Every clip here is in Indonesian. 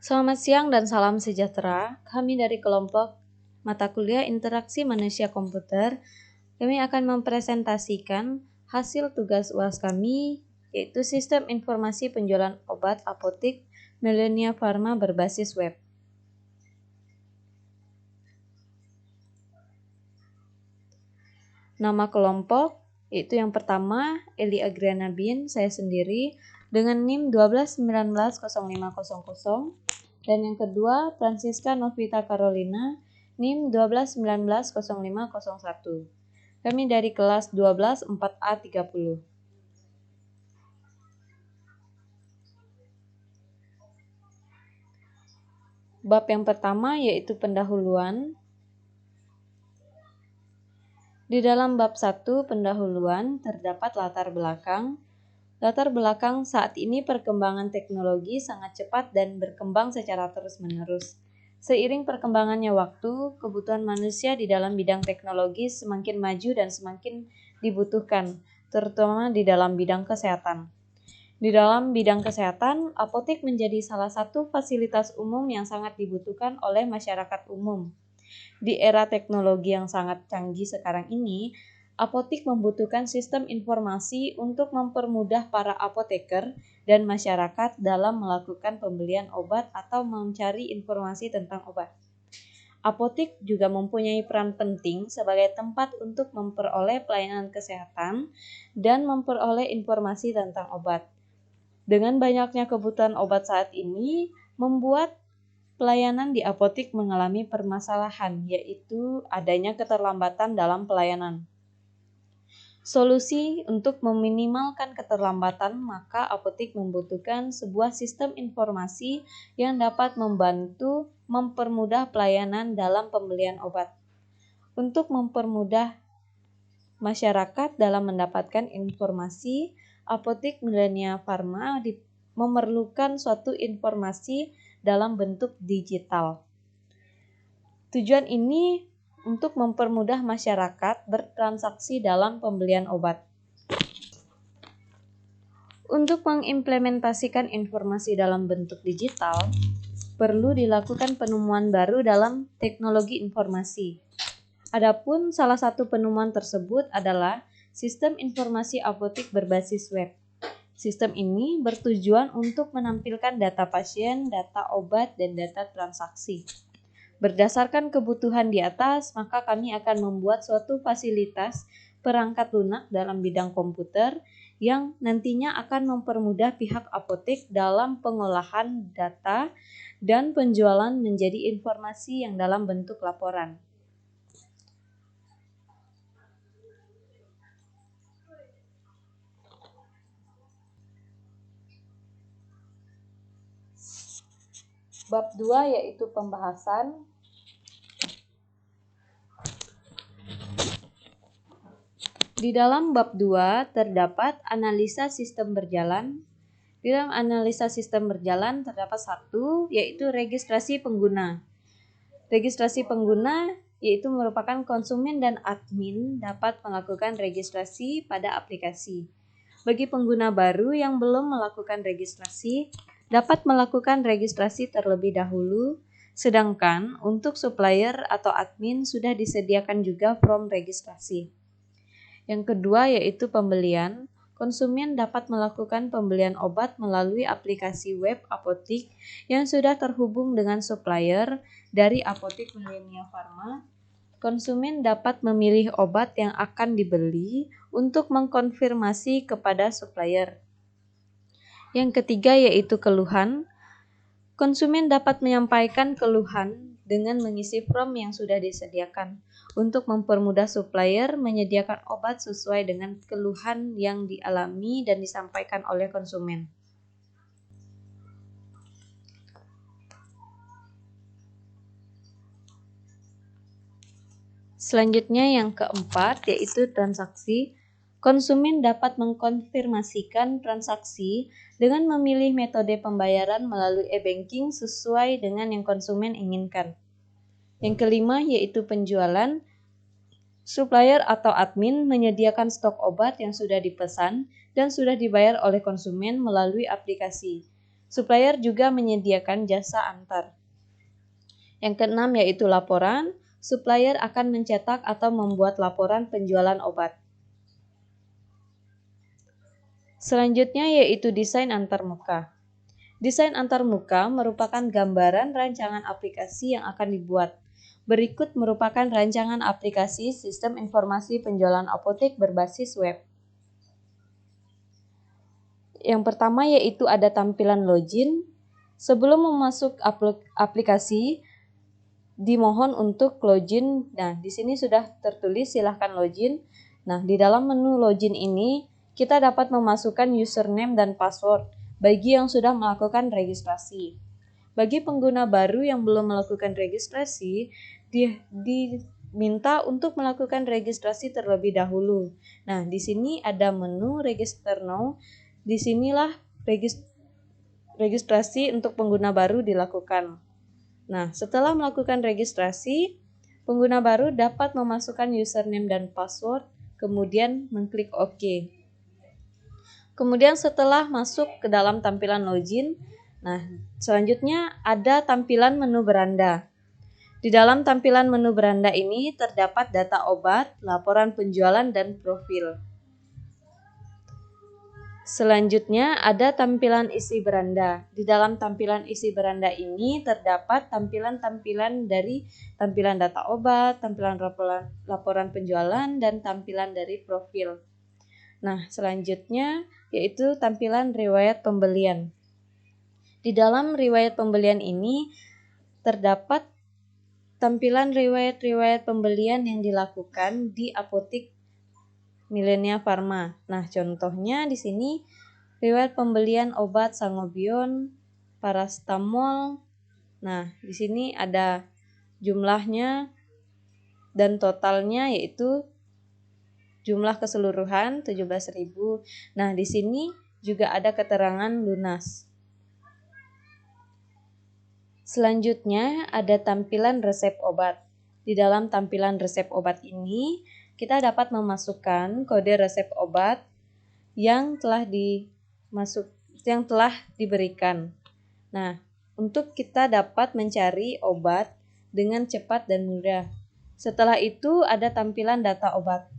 Selamat siang dan salam sejahtera. Kami dari kelompok mata kuliah Interaksi Manusia Komputer, kami akan mempresentasikan hasil tugas UAS kami, yaitu Sistem Informasi Penjualan Obat Apotik Millennia Pharma berbasis web. Nama kelompok, yaitu yang pertama, Eli Agriana Bin, saya sendiri, dengan NIM 12190500, dan yang kedua, Francisca Novita Carolina, NIM 12190501. Kami dari kelas 12 4A30. Bab yang pertama yaitu pendahuluan. Di dalam bab 1 pendahuluan terdapat latar belakang. Latar belakang saat ini perkembangan teknologi sangat cepat dan berkembang secara terus-menerus. Seiring perkembangannya waktu, kebutuhan manusia di dalam bidang teknologi semakin maju dan semakin dibutuhkan, terutama di dalam bidang kesehatan. Di dalam bidang kesehatan, apotek menjadi salah satu fasilitas umum yang sangat dibutuhkan oleh masyarakat umum. Di era teknologi yang sangat canggih sekarang ini, apotek membutuhkan sistem informasi untuk mempermudah para apoteker dan masyarakat dalam melakukan pembelian obat atau mencari informasi tentang obat. Apotek juga mempunyai peran penting sebagai tempat untuk memperoleh pelayanan kesehatan dan memperoleh informasi tentang obat. Dengan banyaknya kebutuhan obat saat ini, membuat pelayanan di apotek mengalami permasalahan, yaitu adanya keterlambatan dalam pelayanan. Solusi untuk meminimalkan keterlambatan, maka apotek membutuhkan sebuah sistem informasi yang dapat membantu mempermudah pelayanan dalam pembelian obat. Untuk mempermudah masyarakat dalam mendapatkan informasi, apotek Millennia Pharma memerlukan suatu informasi dalam bentuk digital. Tujuan ini untuk mempermudah masyarakat bertransaksi dalam pembelian obat. Untuk mengimplementasikan informasi dalam bentuk digital, perlu dilakukan penemuan baru dalam teknologi informasi. Adapun salah satu penemuan tersebut adalah sistem informasi apotek berbasis web. Sistem ini bertujuan untuk menampilkan data pasien, data obat, dan data transaksi. Berdasarkan kebutuhan di atas, maka kami akan membuat suatu fasilitas perangkat lunak dalam bidang komputer yang nantinya akan mempermudah pihak apotek dalam pengolahan data dan penjualan menjadi informasi yang dalam bentuk laporan. Bab 2 yaitu pembahasan. Di dalam bab 2 terdapat analisa sistem berjalan. Di dalam analisa sistem berjalan terdapat satu, yaitu registrasi pengguna. Registrasi pengguna yaitu merupakan konsumen dan admin dapat melakukan registrasi pada aplikasi. Bagi pengguna baru yang belum melakukan registrasi, dapat melakukan registrasi terlebih dahulu, sedangkan untuk supplier atau admin sudah disediakan juga form registrasi. Yang kedua yaitu pembelian. Konsumen dapat melakukan pembelian obat melalui aplikasi web apotek yang sudah terhubung dengan supplier dari apotek Millennia Pharma. Konsumen dapat memilih obat yang akan dibeli untuk mengkonfirmasi kepada supplier. Yang ketiga yaitu keluhan. Konsumen dapat menyampaikan keluhan dengan mengisi form yang sudah disediakan untuk mempermudah supplier menyediakan obat sesuai dengan keluhan yang dialami dan disampaikan oleh konsumen. Selanjutnya yang keempat yaitu transaksi. Konsumen dapat mengkonfirmasikan transaksi dengan memilih metode pembayaran melalui e-banking sesuai dengan yang konsumen inginkan. Yang kelima yaitu penjualan. Supplier atau admin menyediakan stok obat yang sudah dipesan dan sudah dibayar oleh konsumen melalui aplikasi. Supplier juga menyediakan jasa antar. Yang keenam yaitu laporan. Supplier akan mencetak atau membuat laporan penjualan obat. Selanjutnya yaitu desain antarmuka. Desain antarmuka merupakan gambaran rancangan aplikasi yang akan dibuat. Berikut merupakan rancangan aplikasi sistem informasi penjualan apotek berbasis web. Yang pertama yaitu ada tampilan login. Sebelum memasuk aplikasi, dimohon untuk login. Nah, di sini sudah tertulis silahkan login. Nah, di dalam menu login ini, kita dapat memasukkan username dan password bagi yang sudah melakukan registrasi. Bagi pengguna baru yang belum melakukan registrasi, diminta untuk melakukan registrasi terlebih dahulu. Nah, di sini ada menu register now. Disinilah registrasi untuk pengguna baru dilakukan. Nah, setelah melakukan registrasi, pengguna baru dapat memasukkan username dan password, kemudian mengklik OK. Kemudian setelah masuk ke dalam tampilan login, nah selanjutnya ada tampilan menu beranda. Di dalam tampilan menu beranda ini terdapat data obat, laporan penjualan, dan profil. Selanjutnya ada tampilan isi beranda. Di dalam tampilan isi beranda ini terdapat tampilan-tampilan dari tampilan data obat, tampilan laporan penjualan, dan tampilan dari profil. Nah, selanjutnya yaitu tampilan riwayat pembelian. Di dalam riwayat pembelian ini terdapat tampilan riwayat-riwayat pembelian yang dilakukan di apotek Millenia Pharma. Nah, contohnya di sini riwayat pembelian obat Sangobion, Parastamol. Nah, di sini ada jumlahnya dan totalnya yaitu jumlah keseluruhan 17.000. Nah, di sini juga ada keterangan lunas. Selanjutnya ada tampilan resep obat. Di dalam tampilan resep obat ini, kita dapat memasukkan kode resep obat yang telah diberikan. Nah, untuk kita dapat mencari obat dengan cepat dan mudah. Setelah itu ada tampilan data obat.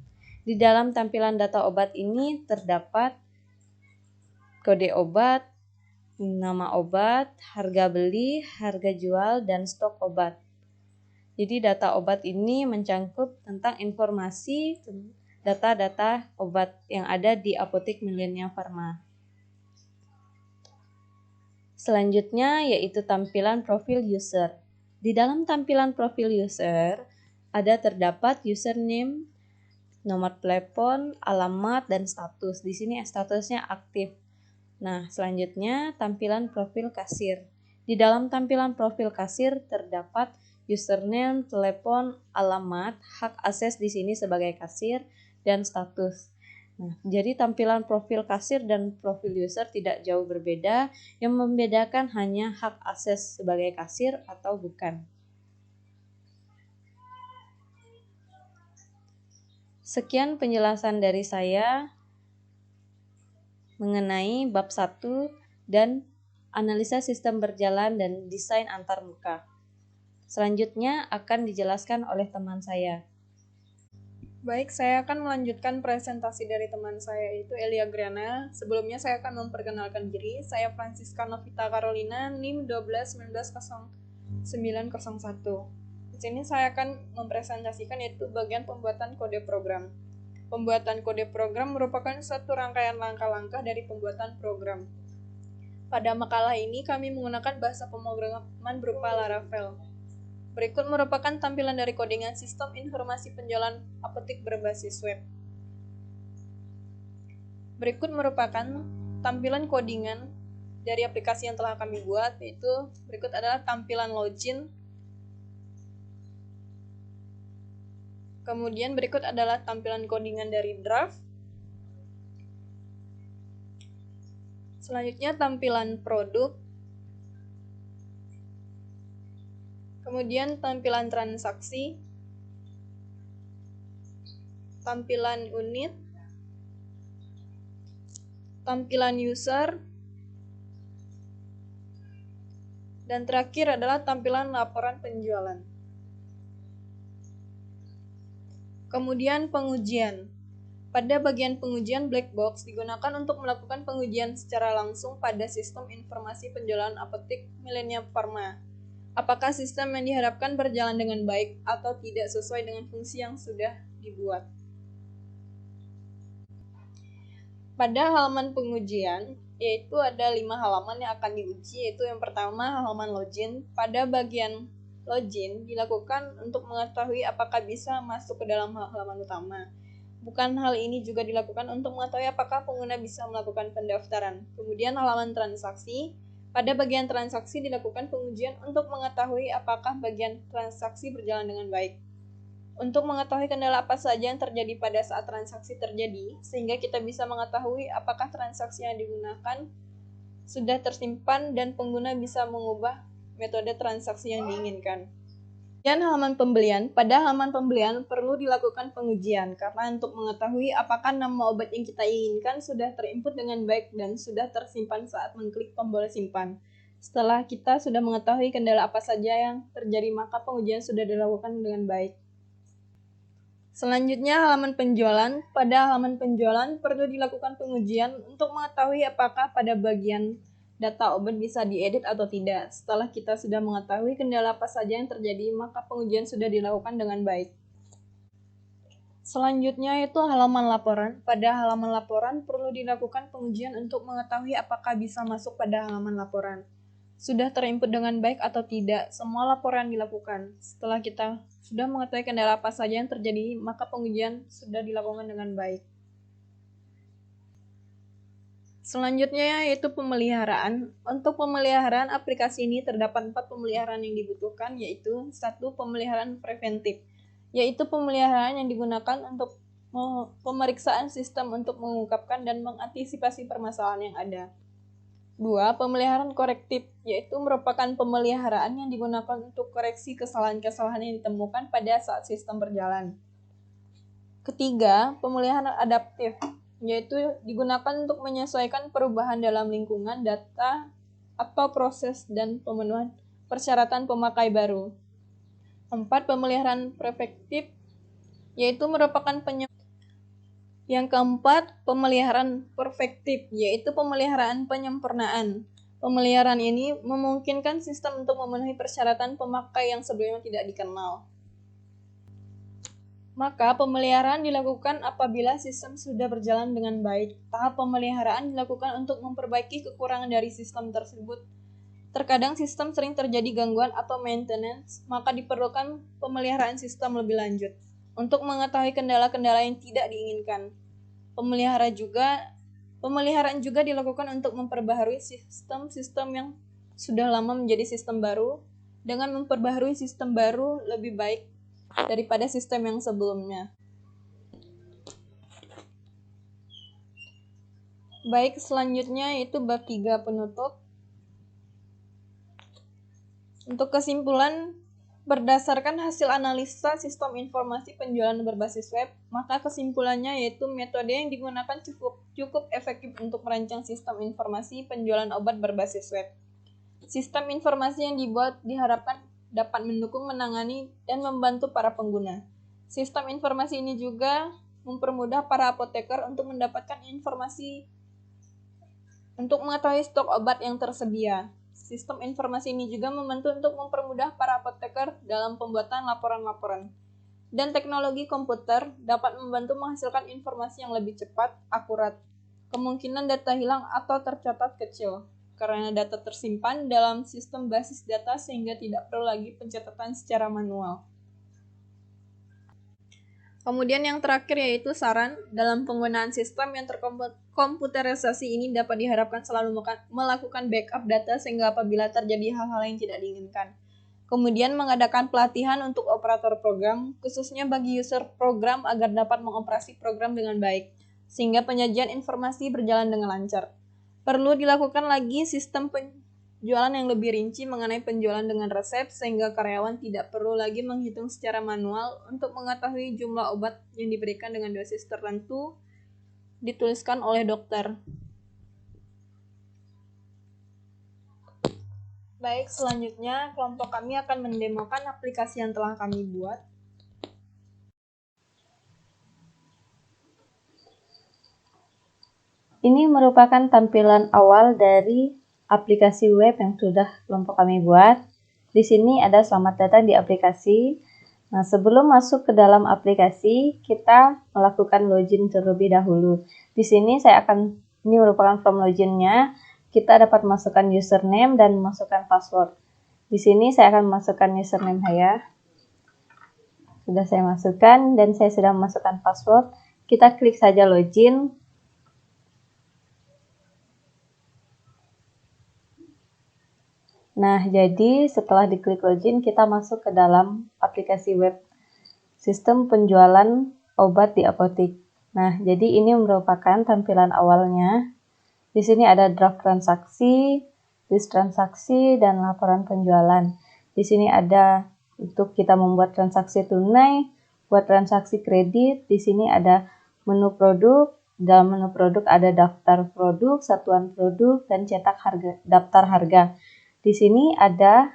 Di dalam tampilan data obat ini terdapat kode obat, nama obat, harga beli, harga jual, dan stok obat. Jadi data obat ini mencangkup tentang informasi data-data obat yang ada di apotek Millenia Pharma. Selanjutnya yaitu tampilan profil user. Di dalam tampilan profil user ada terdapat username, nomor telepon, alamat, dan status. Di sini statusnya aktif. Nah, selanjutnya tampilan profil kasir. Di dalam tampilan profil kasir terdapat username, telepon, alamat, hak akses di sini sebagai kasir, dan status. Nah, jadi tampilan profil kasir dan profil user tidak jauh berbeda, yang membedakan hanya hak akses sebagai kasir atau bukan. Sekian penjelasan dari saya mengenai bab 1 dan analisa sistem berjalan dan desain antarmuka. Selanjutnya akan dijelaskan oleh teman saya. Baik, saya akan melanjutkan presentasi dari teman saya yaitu Elia Griana. Sebelumnya saya akan memperkenalkan diri. Saya Francisca Novita Carolina, NIM 12190901. Di sini saya akan mempresentasikan yaitu bagian pembuatan kode program. Pembuatan kode program merupakan suatu rangkaian langkah-langkah dari pembuatan program. Pada makalah ini kami menggunakan bahasa pemrograman berupa Laravel. Berikut merupakan tampilan dari codingan sistem informasi penjualan apotek berbasis web. Berikut merupakan tampilan codingan dari aplikasi yang telah kami buat, yaitu berikut adalah tampilan login. Kemudian berikut adalah tampilan codingan dari draft. Selanjutnya tampilan produk. Kemudian tampilan transaksi, tampilan unit, tampilan user, Dan terakhir adalah tampilan laporan penjualan. Kemudian pengujian. Pada bagian pengujian black box digunakan untuk melakukan pengujian secara langsung pada sistem informasi penjualan apotek Millennium Pharma. Apakah sistem yang diharapkan berjalan dengan baik atau tidak sesuai dengan fungsi yang sudah dibuat. Pada halaman pengujian, yaitu ada 5 halaman yang akan diuji, yaitu yang pertama halaman login. Pada bagian login dilakukan untuk mengetahui apakah bisa masuk ke dalam halaman utama. Bukan hal ini juga dilakukan untuk mengetahui apakah pengguna bisa melakukan pendaftaran. Kemudian halaman transaksi. Pada bagian transaksi dilakukan pengujian untuk mengetahui apakah bagian transaksi berjalan dengan baik. Untuk mengetahui kendala apa saja yang terjadi pada saat transaksi terjadi, sehingga kita bisa mengetahui apakah transaksi yang digunakan sudah tersimpan dan pengguna bisa mengubah metode transaksi yang diinginkan. Dan halaman pembelian. Pada halaman pembelian perlu dilakukan pengujian karena untuk mengetahui apakah nama obat yang kita inginkan sudah terinput dengan baik dan sudah tersimpan saat mengklik tombol simpan. Setelah kita sudah mengetahui kendala apa saja yang terjadi, maka pengujian sudah dilakukan dengan baik. Selanjutnya halaman penjualan. Pada halaman penjualan perlu dilakukan pengujian untuk mengetahui apakah pada bagian data obat bisa diedit atau tidak. Setelah kita sudah mengetahui kendala apa saja yang terjadi, maka pengujian sudah dilakukan dengan baik. Selanjutnya itu halaman laporan. Pada halaman laporan perlu dilakukan pengujian untuk mengetahui apakah bisa masuk pada halaman laporan. Sudah terinput dengan baik atau tidak, semua laporan dilakukan. Setelah kita sudah mengetahui kendala apa saja yang terjadi, maka pengujian sudah dilakukan dengan baik. Selanjutnya yaitu pemeliharaan. Untuk pemeliharaan aplikasi ini terdapat 4 pemeliharaan yang dibutuhkan, yaitu 1. Pemeliharaan preventif, yaitu pemeliharaan yang digunakan untuk pemeriksaan sistem untuk mengungkapkan dan mengantisipasi permasalahan yang ada. 2. Pemeliharaan korektif, yaitu merupakan pemeliharaan yang digunakan untuk koreksi kesalahan-kesalahan yang ditemukan pada saat sistem berjalan. Ketiga, pemeliharaan adaptif, yaitu digunakan untuk menyesuaikan perubahan dalam lingkungan, data, atau proses dan pemenuhan persyaratan pemakai baru. 4. Pemeliharaan preventif, yaitu merupakan Yang keempat, pemeliharaan perfektif, yaitu pemeliharaan penyempurnaan. Pemeliharaan ini memungkinkan sistem untuk memenuhi persyaratan pemakai yang sebelumnya tidak dikenal. Maka pemeliharaan dilakukan apabila sistem sudah berjalan dengan baik. Tahap pemeliharaan dilakukan untuk memperbaiki kekurangan dari sistem tersebut. Terkadang sistem sering terjadi gangguan atau maintenance, maka diperlukan pemeliharaan sistem lebih lanjut untuk mengetahui kendala-kendala yang tidak diinginkan. Pemeliharaan juga dilakukan untuk memperbaharui sistem-sistem yang sudah lama menjadi sistem baru dengan memperbaharui sistem baru lebih baik daripada sistem yang sebelumnya. Baik, selanjutnya yaitu bab 3 penutup. Untuk kesimpulan, berdasarkan hasil analisa sistem informasi penjualan berbasis web, maka kesimpulannya yaitu metode yang digunakan cukup efektif untuk merancang sistem informasi penjualan obat berbasis web. Sistem informasi yang dibuat diharapkan dapat mendukung, menangani, dan membantu para pengguna. Sistem informasi ini juga mempermudah para apoteker untuk mendapatkan informasi untuk mengetahui stok obat yang tersedia. Sistem informasi ini juga membantu untuk mempermudah para apoteker dalam pembuatan laporan-laporan. Dan teknologi komputer dapat membantu menghasilkan informasi yang lebih cepat, akurat. Kemungkinan data hilang atau tercatat kecil, karena data tersimpan dalam sistem basis data sehingga tidak perlu lagi pencatatan secara manual. Kemudian yang terakhir yaitu saran. Dalam penggunaan sistem yang terkomputerisasi ini dapat diharapkan selalu melakukan backup data sehingga apabila terjadi hal-hal yang tidak diinginkan. Kemudian mengadakan pelatihan untuk operator program, khususnya bagi user program agar dapat mengoperasi program dengan baik, sehingga penyajian informasi berjalan dengan lancar. Perlu dilakukan lagi sistem penjualan yang lebih rinci mengenai penjualan dengan resep, sehingga karyawan tidak perlu lagi menghitung secara manual untuk mengetahui jumlah obat yang diberikan dengan dosis tertentu dituliskan oleh dokter. Baik, selanjutnya kelompok kami akan mendemokan aplikasi yang telah kami buat. Ini merupakan tampilan awal dari aplikasi web yang sudah kelompok kami buat. Di sini ada selamat datang di aplikasi. Nah, sebelum masuk ke dalam aplikasi, kita melakukan login terlebih dahulu. Di sini ini merupakan form loginnya. Kita dapat masukkan username dan masukkan password. Di sini saya akan masukkan username saya. Sudah saya masukkan dan saya sudah memasukkan password. Kita klik saja login. Nah, jadi setelah diklik login, kita masuk ke dalam aplikasi web sistem penjualan obat di apotik. Nah, jadi ini merupakan tampilan awalnya. Di sini ada draft transaksi, list transaksi, dan laporan penjualan. Di sini ada untuk kita membuat transaksi tunai, buat transaksi kredit. Di sini ada menu produk. Dalam menu produk ada daftar produk, satuan produk, dan cetak harga, daftar harga. Di sini ada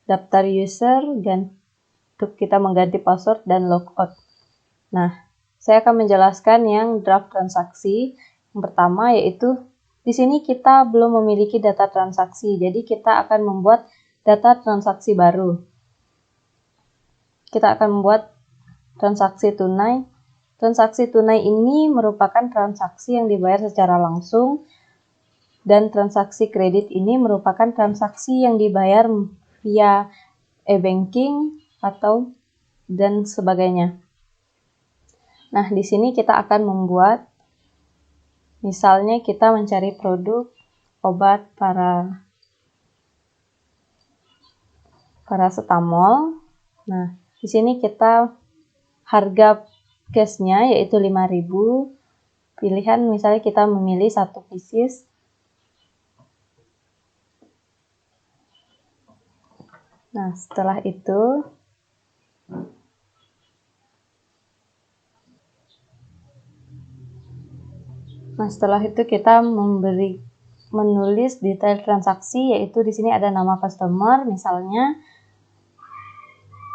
daftar user dan untuk kita mengganti password dan logout. Nah, saya akan menjelaskan yang draft transaksi. Yang pertama yaitu di sini kita belum memiliki data transaksi, jadi kita akan membuat data transaksi baru. Kita akan membuat transaksi tunai. Transaksi tunai ini merupakan transaksi yang dibayar secara langsung, dan transaksi kredit ini merupakan transaksi yang dibayar via e-banking atau dan sebagainya. Nah, di sini kita akan membuat, misalnya kita mencari produk obat paracetamol. Nah, di sini kita harga case-nya yaitu 5.000. Pilihan misalnya kita memilih 1 pieces. Nah, setelah itu kita menulis detail transaksi, yaitu di sini ada nama customer, misalnya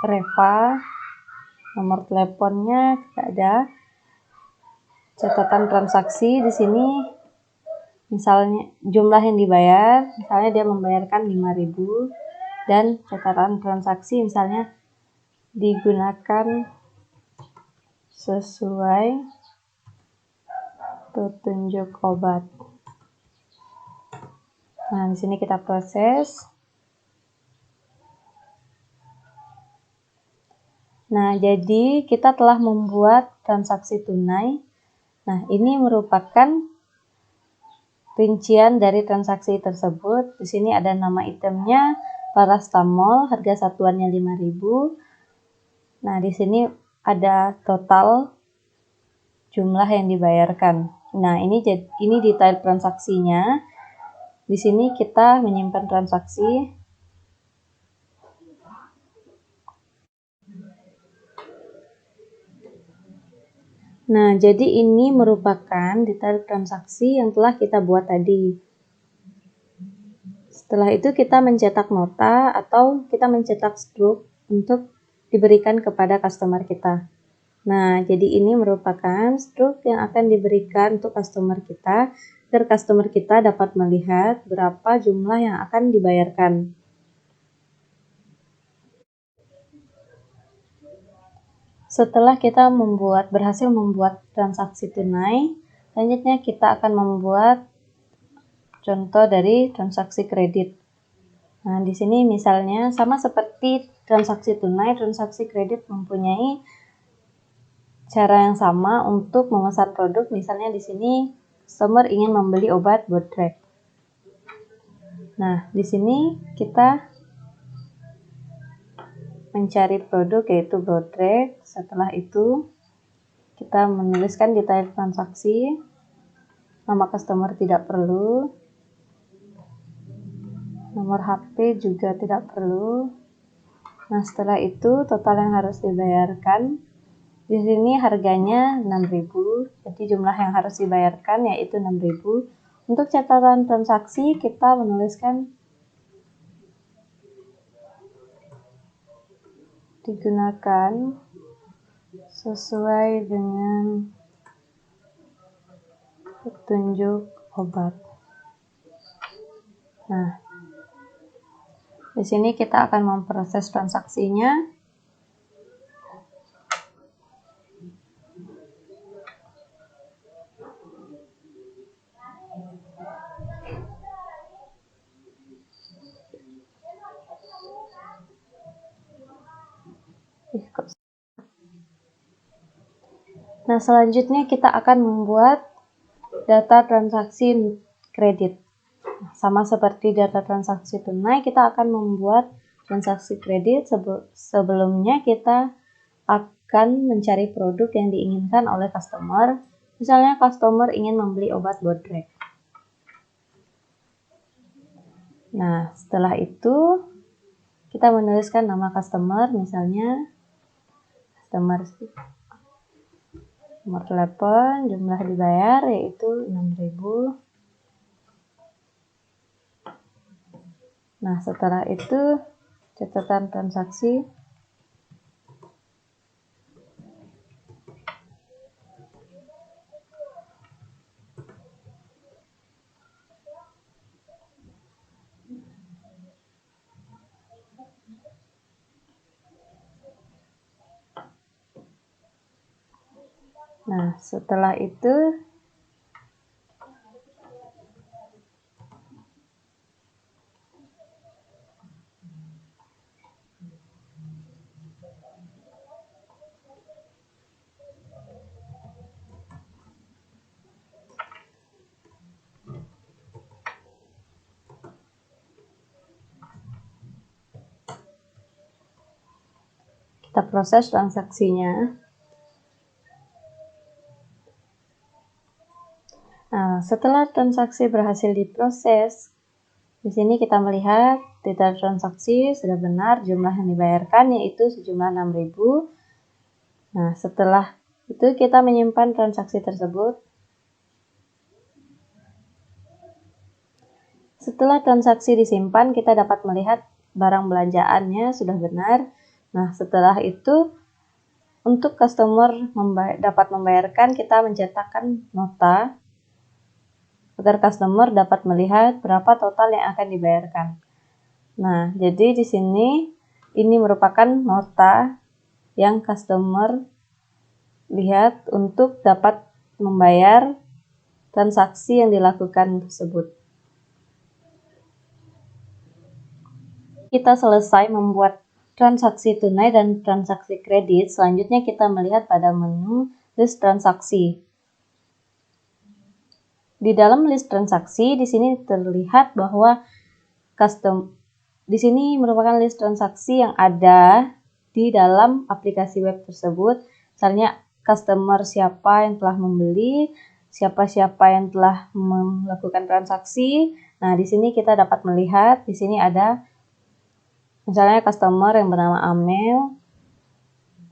Reva, nomor teleponnya tidak ada, catatan transaksi di sini, misalnya jumlah yang dibayar, misalnya dia membayarkan 5.000, dan catatan transaksi misalnya digunakan sesuai petunjuk obat. Nah, di sini kita proses. Nah, jadi kita telah membuat transaksi tunai. Nah, ini merupakan rincian dari transaksi tersebut. Di sini ada nama itemnya, paracetamol, harga satuannya 5.000. Nah, di sini ada total jumlah yang dibayarkan. Nah, ini detail transaksinya. Di sini kita menyimpan transaksi. Nah, jadi ini merupakan detail transaksi yang telah kita buat tadi. Setelah itu kita mencetak nota atau kita mencetak struk untuk diberikan kepada customer kita. Nah, jadi ini merupakan struk yang akan diberikan untuk customer kita, agar customer kita dapat melihat berapa jumlah yang akan dibayarkan. Setelah kita berhasil membuat transaksi tunai, selanjutnya kita akan membuat contoh dari transaksi kredit. Nah, di sini misalnya sama seperti transaksi tunai, transaksi kredit mempunyai cara yang sama untuk memesan produk. Misalnya di sini customer ingin membeli obat Bodrek. Nah, di sini kita mencari produk yaitu Bodrek. Setelah itu kita menuliskan detail transaksi. Nama customer tidak perlu. Nomor HP juga tidak perlu. Nah, setelah itu total yang harus dibayarkan. Di sini harganya 6.000, jadi jumlah yang harus dibayarkan yaitu 6.000. Untuk catatan transaksi kita menuliskan digunakan sesuai dengan petunjuk obat. Nah, di sini kita akan memproses transaksinya. Nah, selanjutnya kita akan membuat data transaksi kredit. Sama seperti data transaksi tunai, kita akan membuat transaksi kredit. Sebelumnya kita akan mencari produk yang diinginkan oleh customer. Misalnya customer ingin membeli obat bodrek. Nah, setelah itu kita menuliskan nama customer, misalnya customer, nomor telepon, jumlah dibayar yaitu 6.000. Nah, setelah itu catatan transaksi. Nah, setelah itu kita proses transaksinya. Nah, setelah transaksi berhasil diproses, di sini kita melihat data transaksi sudah benar, jumlah yang dibayarkan yaitu sejumlah 6.000. Nah, setelah itu kita menyimpan transaksi tersebut. Setelah transaksi disimpan, kita dapat melihat barang belanjaannya sudah benar. Nah, setelah itu untuk customer dapat membayarkan, kita mencetakkan nota agar customer dapat melihat berapa total yang akan dibayarkan. Nah, jadi di sini ini merupakan nota yang customer lihat untuk dapat membayar transaksi yang dilakukan tersebut. Kita selesai membuat transaksi tunai dan transaksi kredit. Selanjutnya kita melihat pada menu list transaksi. Di dalam list transaksi, di sini terlihat bahwa di sini merupakan list transaksi yang ada di dalam aplikasi web tersebut. Misalnya customer siapa yang telah membeli, siapa-siapa yang telah melakukan transaksi. Nah, di sini kita dapat melihat di sini ada misalnya customer yang bernama Amel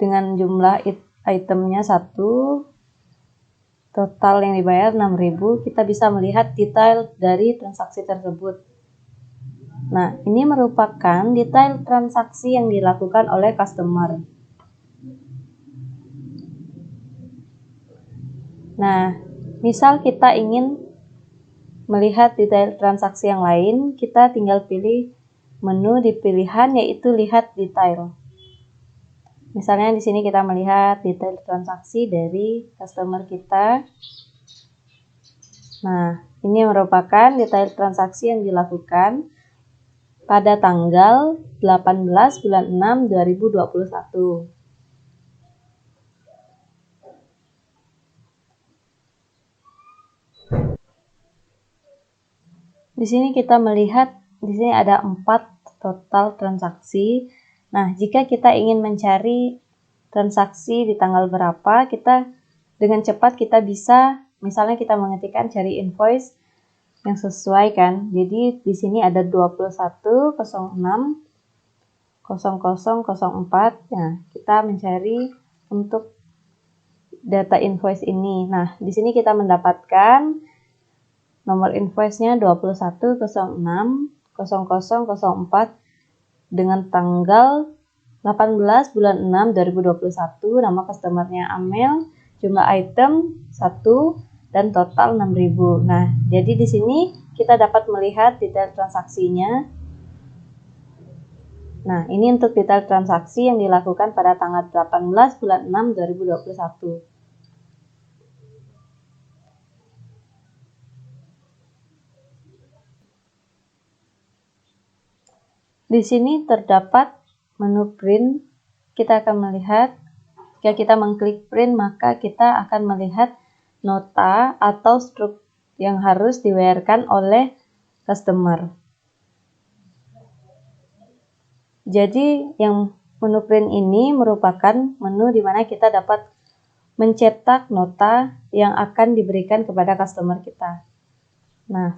dengan jumlah itemnya 1. Total yang dibayar 6.000, kita bisa melihat detail dari transaksi tersebut. Nah, ini merupakan detail transaksi yang dilakukan oleh customer. Nah, misal kita ingin melihat detail transaksi yang lain, kita tinggal pilih menu di pilihan yaitu lihat detail. Misalnya di sini kita melihat detail transaksi dari customer kita. Nah, ini merupakan detail transaksi yang dilakukan pada tanggal 18 bulan 6 2021. Di sini kita melihat di sini ada 4 total transaksi. Nah, jika kita ingin mencari transaksi di tanggal berapa, kita dengan cepat kita bisa, misalnya kita mengetikkan cari invoice yang sesuai kan. Jadi di sini ada 21060004. Nah, kita mencari untuk data invoice ini. Nah, di sini kita mendapatkan nomor invoice-nya 21060004 dengan tanggal 18 bulan 6 2021, nama customernya Amel, jumlah item 1 dan total 6.000. Nah, jadi di sini kita dapat melihat detail transaksinya. Nah, ini untuk detail transaksi yang dilakukan pada tanggal 18 bulan 6 2021. Di sini terdapat menu print. Kita akan melihat, jika kita mengklik print, maka kita akan melihat nota atau struk yang harus dibayarkan oleh customer. Jadi yang menu print ini merupakan menu di mana kita dapat mencetak nota yang akan diberikan kepada customer kita. Nah,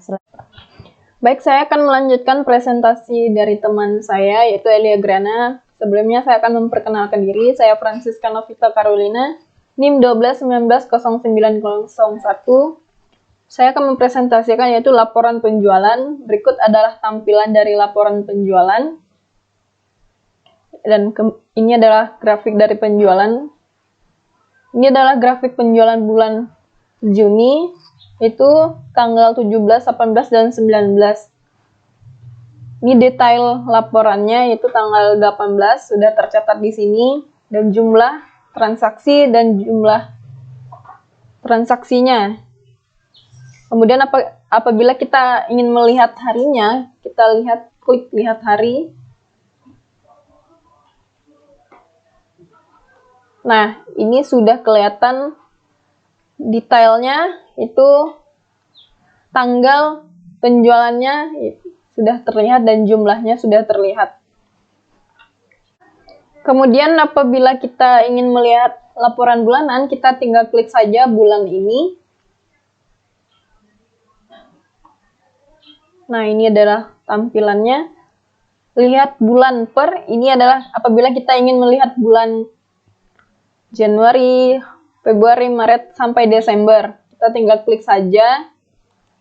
baik, saya akan melanjutkan presentasi dari teman saya, yaitu Elia Grana. Sebelumnya saya akan memperkenalkan diri. Saya Francisca Novita Carolina, NIM 12190901. Saya akan mempresentasikan yaitu laporan penjualan. Berikut adalah tampilan dari laporan penjualan. Dan ini adalah grafik dari penjualan. Ini adalah grafik penjualan bulan Juni. Itu tanggal 17, 18, dan 19. Ini detail laporannya, yaitu tanggal 18 sudah tercatat di sini, dan jumlah transaksi dan jumlah transaksinya. Kemudian apabila kita ingin melihat harinya, kita klik lihat hari. Nah, ini sudah kelihatan detailnya, itu tanggal penjualannya sudah terlihat dan jumlahnya sudah terlihat. Kemudian apabila kita ingin melihat laporan bulanan, kita tinggal klik saja bulan ini. Nah, ini adalah tampilannya. Lihat bulan per, ini adalah apabila kita ingin melihat bulan Januari, Februari, Maret, sampai Desember. Kita tinggal klik saja.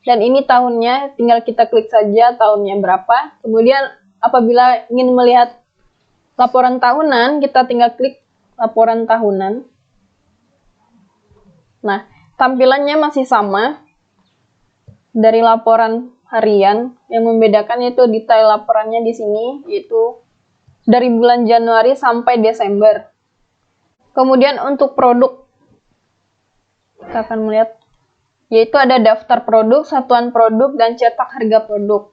Dan ini tahunnya, tinggal kita klik saja tahunnya berapa. Kemudian apabila ingin melihat laporan tahunan, kita tinggal klik laporan tahunan. Nah, tampilannya masih sama dari laporan harian. Yang membedakan itu detail laporannya di sini, yaitu dari bulan Januari sampai Desember. Kemudian untuk produk, kita akan melihat, yaitu ada daftar produk, satuan produk, dan cetak harga produk.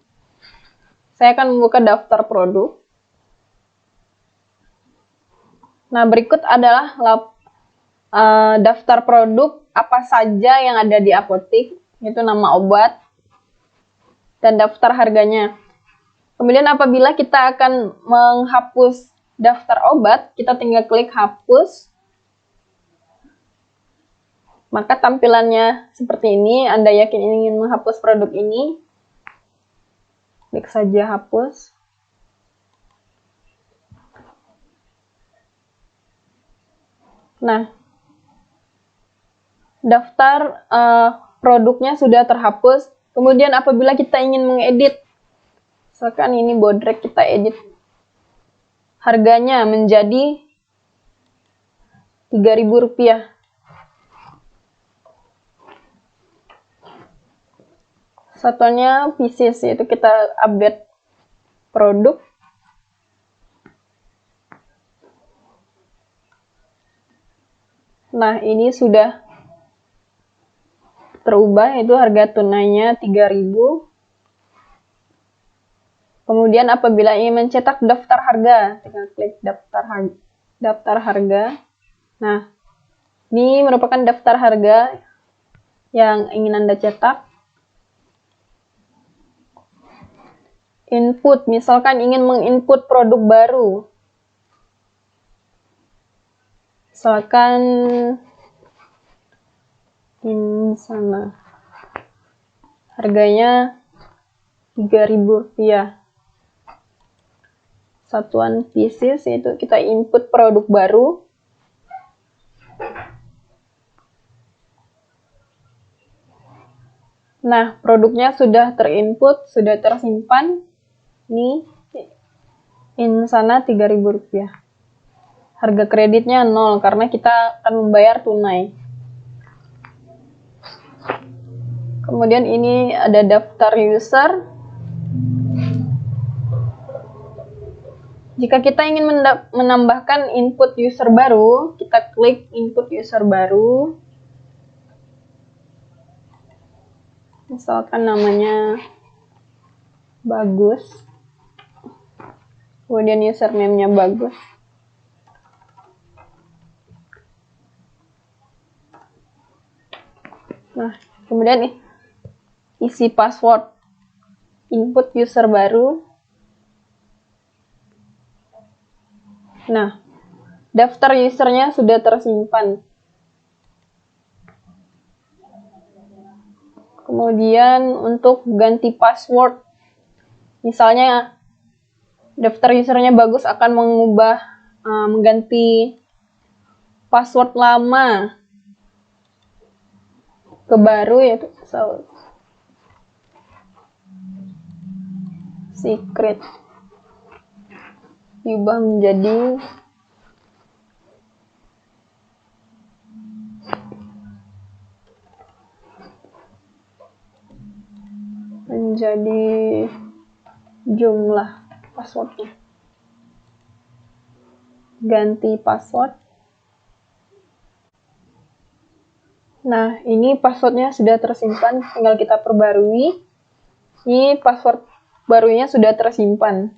Saya akan membuka daftar produk. Nah, berikut adalah daftar produk apa saja yang ada di apotik, yaitu nama obat, dan daftar harganya. Kemudian apabila kita akan menghapus daftar obat, kita tinggal klik hapus. Maka tampilannya seperti ini. Anda yakin ingin menghapus produk ini, klik saja hapus. Nah, daftar produknya sudah terhapus. Kemudian apabila kita ingin mengedit, misalkan ini bodrek, kita edit harganya menjadi Rp3.000. Satuannya pieces, yaitu kita update produk. Nah, ini sudah terubah, yaitu harga tunainya 3.000. Kemudian apabila ingin mencetak daftar harga, tinggal klik daftar harga. Nah, ini merupakan daftar harga yang ingin Anda cetak. Input, misalkan ingin menginput produk baru. Misalkan ini sana. Harganya Rp3.000. Satuan pieces, yaitu kita input produk baru. Nah, produknya sudah terinput, sudah tersimpan. Ini sana Rp3.000. Harga kreditnya 0 karena kita akan membayar tunai. Kemudian ini ada daftar user. Jika kita ingin menambahkan input user baru, kita klik input user baru. Misalkan namanya Bagus. Kemudian username-nya Bagus. Nah, kemudian isi password input user baru. Nah, daftar usernya sudah tersimpan. Kemudian untuk ganti password, misalnya daftar usernya Bagus akan mengganti password lama ke baru, yaitu secret diubah menjadi jumlah passwordnya. Ganti password. Nah, ini passwordnya sudah tersimpan, tinggal kita perbarui. Ini password barunya sudah tersimpan.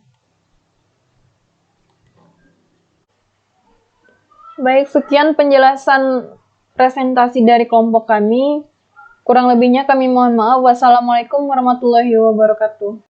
Baik, sekian penjelasan presentasi dari kelompok kami. Kurang lebihnya kami mohon maaf. Wassalamualaikum warahmatullahi wabarakatuh.